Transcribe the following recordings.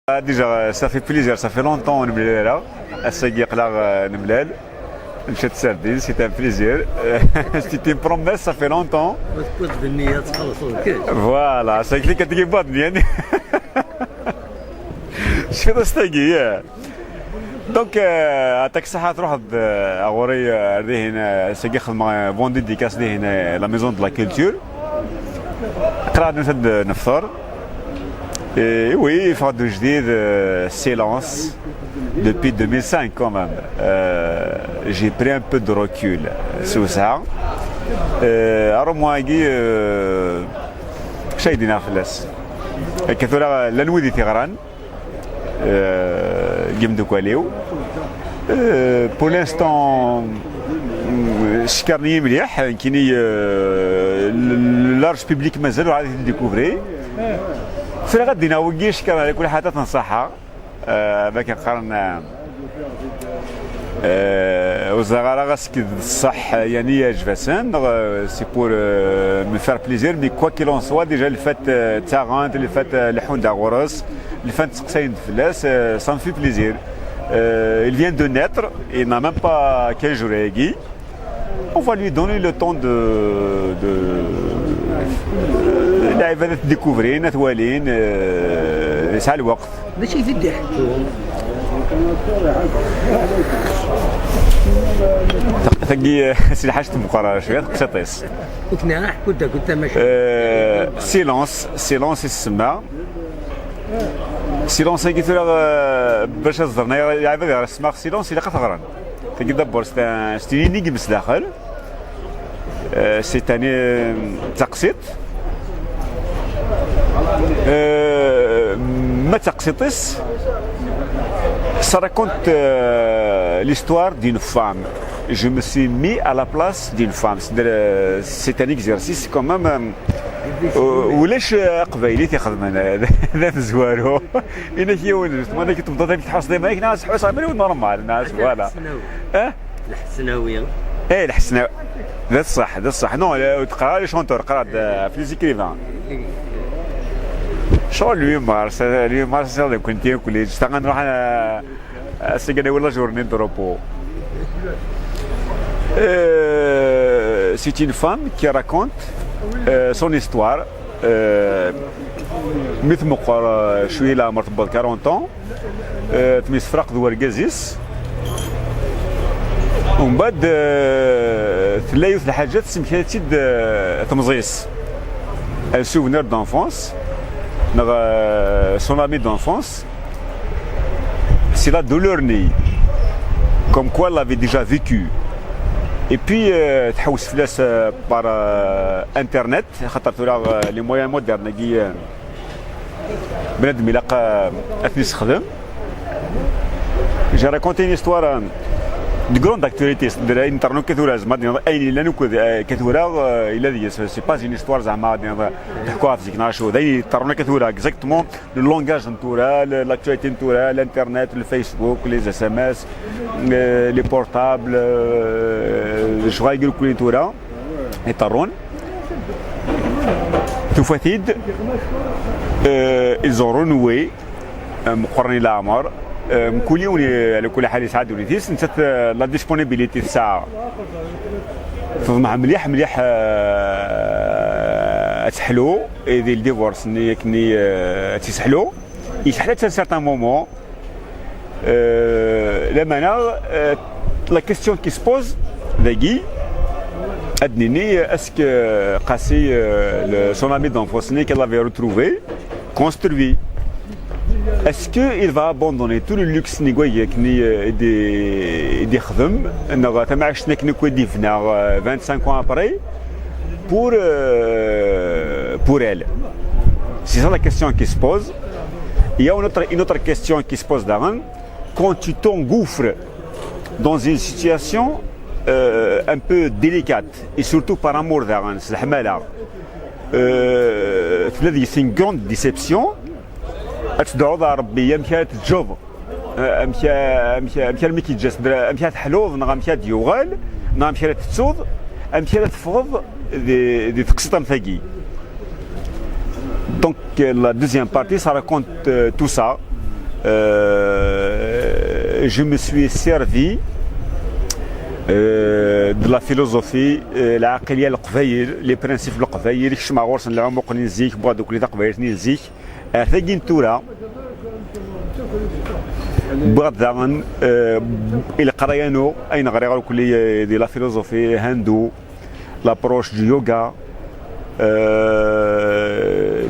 Déjà, ça fait plaisir, ça fait longtemps qu'on est là. السايق لا نملال مشات سردين سيت ان بليزير سيتي بروميس ça fait longtemps وتكون بالنية تخلصوا الكل فوالا سايق لي كتجي باطني يعني شنو استاقي دونك عطاك الصحة تروح اغوري هنا سايق خدمة فون ديديكاس دي هنا لا ميزون دو لا كولتور قرا نفطر Et oui, faire de جديد silence depuis 2005 quand même. J'ai pris un peu de recul sur ça. Alors moi, شايدين فلاس. كثر لنودي تغران. جمدو كواليو. Pour l'instant, شكرني مليح كيني لارج بيبليك مازال عادي ديكوفري. في غادي ناويش كان على كل حاجه تنصحها ما كنقارن وزغارا غاسك الصح يعني جفاسان سي بور مي فار بليزير مي كوا كيلون سوا ديجا اللي فات تاغانت اللي فات لحون دا غورس اللي فات تقساين فلاس سان في بليزير il vient de naître il n'a même pas 15 jours يجي on va lui donner le temps de لعبة ديكوفرين توالين يسعى الوقت ماشي في الدح تقي سي حاجة مقررة شوية تقسطيس كنت كنت ماشي سيلونس يسمى سيلونس قلت له باش صدرنا لعبة اسمها سيلونس إلا كتغرن تقي دبر ستيني نيجي بس داخل سي تاني تقسيط ما تقسيطس ça raconte l'histoire d'une femme. Je me suis mis à la place d'une femme. C'est un exercice quand même. ولاش قبايلي تيخدم هذا مزوارو انا كي ولدت وانا كنت مضطر تحس ديما هيك ناس حوس عملوا نورمال ناس فوالا الحسناويه ايه الحسناوي ذا الصح نو تقرا لي شونتور قرا في ليزيكريفان شو اليومار اللي كنت ياكل اشتغل نروح انا سيغني ولا جورني دروبو c'est une femme qui raconte son histoire مثل مقر شويه لا مرتبط 40 ans تميس فرق دوار كازيس ومن بعد ثلاث الحاجات سميتها تمزيس un souvenir d'enfance son ami d'enfance c'est la douleur née comme quoi elle avait déjà vécu et puis تحوس فلاس par internet خاطر les moyens modernes كي بنادم يلاقى اثني يستخدم j'ai raconté une histoire de grande actualité de l'internet كثورة زعما اين لا نكذ كثورة الا دي سي با une histoire زعما تحكوها في ذيك ناشو داي الانترنت كثورة اكزاكتومون لو لونغاج نتورا لاكtualité نتورا الانترنت الفيسبوك لي اس ام اس لي بورتابل شغايل كل نتورا يطرون توفاتيد ils ont renoué مقرنين الاعمار كل يوم على كل حال يسعد وليديس نتا لا ديسبونيبيليتي تاع تضمع مليح تسحلو ديال الديفورس كني تسحلو يسحل حتى سارتان مومون لما انا لا كيستيون كي سبوز داكي ادنيني اسك قاسي سون امي دونفونس qu'elle avait retrouvé construit. Est-ce qu'il va abandonner tout le luxe des khadem, nous 25 ans après, pour elle? C'est ça la question qui se pose. Il y a une autre question qui se pose d'avant. Quand tu t'engouffres dans une situation un peu délicate, et surtout par amour d'avant, c'est une grande déception. تدعو ربي يا مشات تجوب مشى الميكي جسد مشات حلوظ نغا مشات يوغال نغا مشات تسوض مشات تفوض دي تقسطم ثقي Donc la deuxième partie, ça raconte tout ça. je me suis servi de la philosophie العقليه القبايل لي برانسيب القبايل كشما غورس العمق نزيك بغا دوك لي تقبايل نزيك ثاقين تورا بغا داغن الى قرايانو اين غريغ كليه دي لا فيلوزوفي هاندو l'approche du yoga,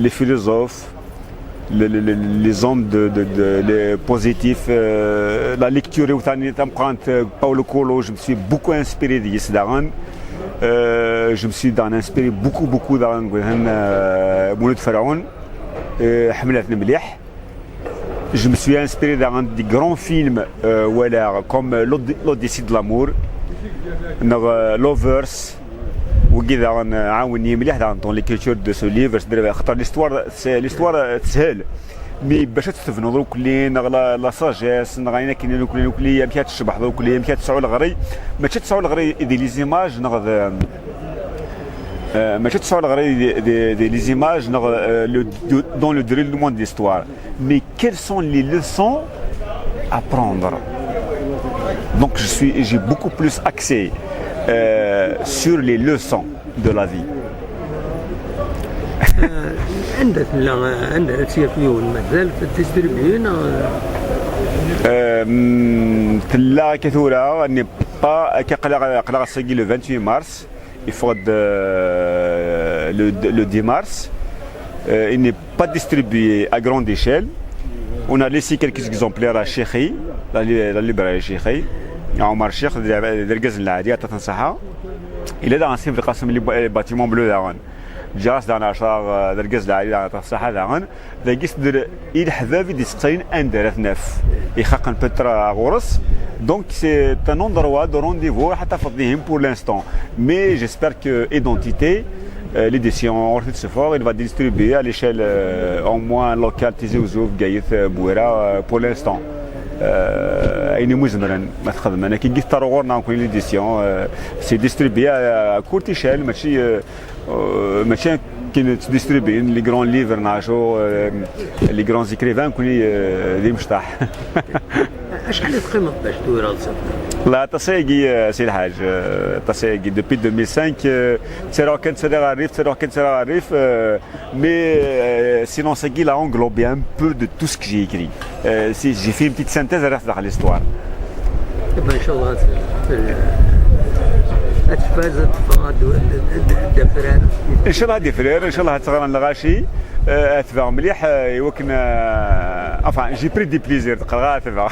les philosophes, les hommes les positifs, la lecture de Paulo Coelho, je me suis beaucoup inspiré de Yisdaran. Je me suis inspiré beaucoup dans Mouloud Pharaon, Hamlet Nemliah. Je me suis inspiré dans des grands films comme l'Odyssée de l'amour, Lovers. وكذا عاوني مليح dans l'écriture de ce livre خاطر l'histoire تسهل مي باش تستفنوا دوك اللي لا ساجيس نغاينا كاين دوك اللي مشات تشبح دوك اللي مشات تسعوا الغري ما تسعوا الغري دي لي زيماج نغ ما تسعوا الغري دي لي زيماج نغ dans le déroulement de l'histoire mais quelles sont les leçons à prendre donc j'ai beaucoup plus axé sur les leçons de la vie. عندك سيفيون مازال تدربين تلا كثورة ني با قلق ساقي le 28 mars il faut le 10 mars il n'est pas distribué à grande échelle on a laissé quelques exemplaires à Chékhi la librairie Chékhi عمر الشيخ درقز العادية تنصحها إلا دا غنسيب القسم اللي باتيمون بلو داغن جاس دانا عشرة درقز العادية تنصحها داغن دا قيس در إيد حذافي دي سقسين أندرة نف يخاقن بترا غورس donc c'est un endroit de rendez-vous حتى فضيهم pour l'instant mais j'espère que Identité l'édition Orthid Sephore il va distribuer à l'échelle au moins locale Tizi Ouzou Gaïth Bouera pour l'instant أين مزمرا ما تخدم أنا كي جيت تروغورنا كل إديسيون سي ديستريبي كورت إيشيل ماشي كي تديستريبي لي غران ليفر نعشو لي غران زيكريفان كوني دي مشطاح شحال تقيمط باش دور الصف لا تصيقي سي الحاج تصيقي depuis 2005 تسرع الريف mais sinon ça qui a englobé un peu de tout ce que j'ai écrit si j'ai fait une petite synthèse reste dans l'histoire ان شاء الله اتفاز الدفران ان شاء الله دفران ان شاء الله تغرى الغاشي اتبع مليح يمكن enfin j'ai pris du plaisir تقرا اتبع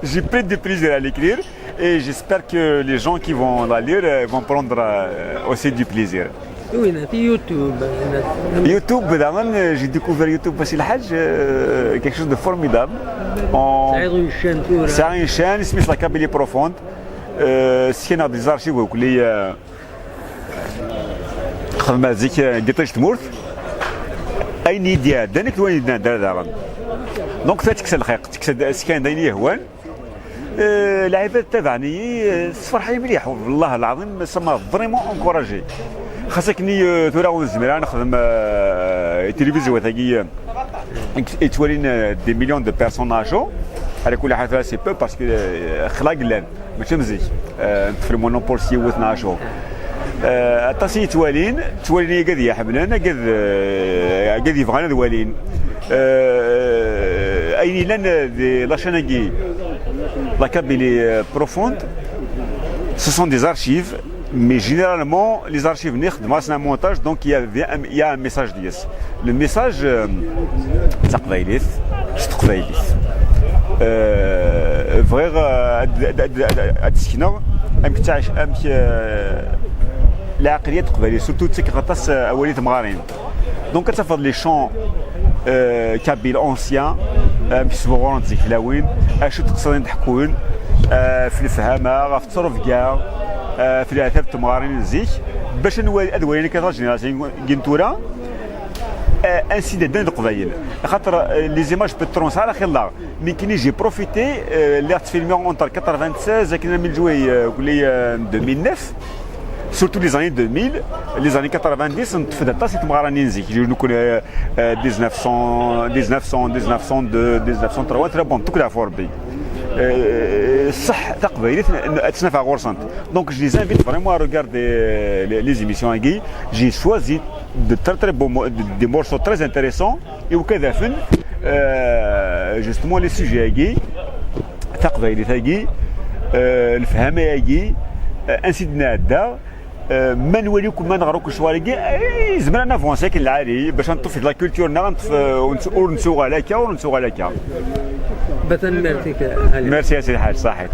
j'ai pris du plaisir à l'écrire et j'espère que les gens qui vont la lire vont prendre aussi du plaisir وين في يوتيوب دائما j'ai découvert YouTube بس الحاج quelque chose de formidable c'est une chaîne اسمها la Kabylie profonde سكينا دي زارشيف وكلي خدمة زيك قطيش تمورت أي نيديا دانك وين دار دونك فاتك الخيق تكسد سكان دايني يهوان العباد تابعني فرحي مليح والله العظيم سما فريمون انكوراجي خاصكني ثورا زميران نخدم التلفزيون تاعي يتولين دي مليون دو بيرسون ناشو على كل حال سي بو باسكو خلاق لان ماشي مزيك في المونوبول سيوت ناشو التصي توالين قد يحملنا قد يبغانا دوالين اين لان لا شاناكي لا Kabylie profonde ce sont des archives mais généralement les archives نخدم c'est un montage donc il y a un message ديس le message تقبايليث تقبايليث فغير تسكنه امك تعيش امك العقليه تقبايلي سورتو تسك غطاس اولي تمغارين دونك كتفضل لي شون كابيل اونسيان امك صبغون تزيكلاوين اشو تقصدين تحكون في الفهامه في التصرف كاع في العتاب تمغارين زيك باش نوالي ادوالي كثر جينيراسيون كنتورا ainsi des dindes قبايل خاطر لي زيماج بترونس على خير مي كيني جي بروفيتي اللي filmé entre 96 كنا من جوي قولي 2009 surtout les années 2000, les années 90, on fait des tas de magasinins qui nous connaissent 1900, 1902, 1903, très bon, tout la forbe. صح تقبيلي تسنفع غورسنت دونك je les invite vraiment à regarder les émissions Agui. J'ai choisi de très beaux des morceaux très intéressants et وكذا فن justement les sujets Agui تقبيلي Agui الفهم Agui انسيدنا هذا ما نوليكم ما نغروك شوارقي زعما انا فونسي كاين العالي باش نطفي لا كولتور ونسوق عليك ونسوق عليك مثلا ميرسي ميرسي يا سيدي الحاج صحيح